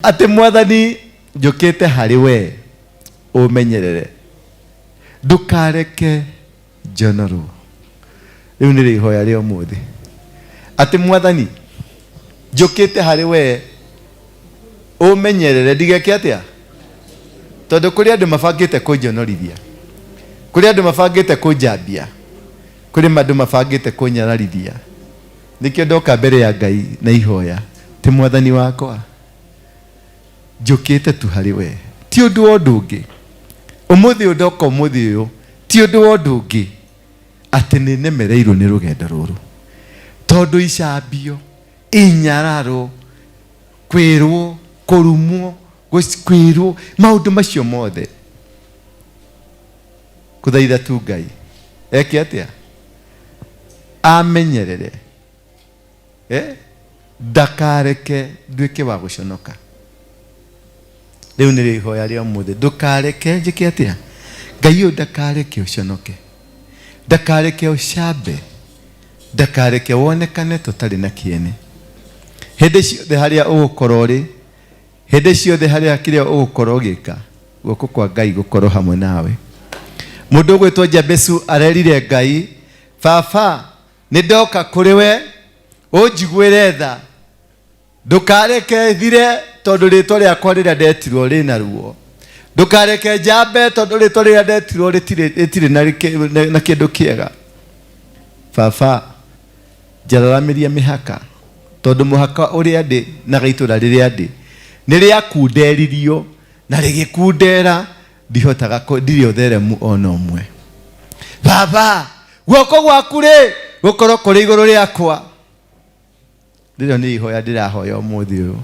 ati mwathani njukite hari we umenyerere ndukareke njonoru. Riu ni rihoya rio muthi ati mwathani njukite hari we umenyerere ndigeke atia, tondu kuri andu mabangite kunjonorithia, kuri andu mabangite kunjambia, kuri andu mabangite kunyararithia. Nikio ndoka mbere ya Ngai na ihoya ti mwathani wakwa njukite tu hari we, ti undu wa undu ungi. Umuthi undoka umuthi uyu ti undu wa undu ungi ati ni nemereirwo ni rugendo ruru, tondu icambio, inyararo, kwirwo, kurumwo, kwirwo maundu macio mothe. Kuthaitha tu Ngai eke atia amenyerere ndakareke nduike wa guconoka. Riu ni rihoya ria muthi ndukareke njike atia, Ngai uyu ndakareke uconoke, ndakareke ucambe, ndakareke wonekane tutari na kiene. Hindi ciothe haria ugukorwo ri, hindi ciothe haria kiria ugukorwo ugika, guoko kwa Ngai gukorwo hamwe nawe. Mundu ugwitwo Jabesu arerire Ngai, baba ni ndoka kuri we unjiguire tha, ndukareke thire tondu ritwa riakwa riria ndetirwo rina ruo, ndukareke njambe tondu ritwa riria ndetirwo ritiri na kindu kiega. Baba njararamiria mihaka tondu muhaka uria ndi na gaitura riria ndi ni ria kunderirio na rigikundera ndihotaga ndiri utheremu ona umwe. Baba guoko gwaku ri gukorwo kuri iguru riakwa. Ndirio ni ihoya ndirahoya umuthi uyu.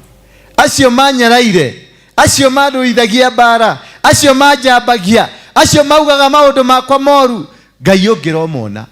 Acio manyaraire, acio maruithagia bara, acio manjambagia, acio maugaga maundu makwa moru, Ngai ungiromona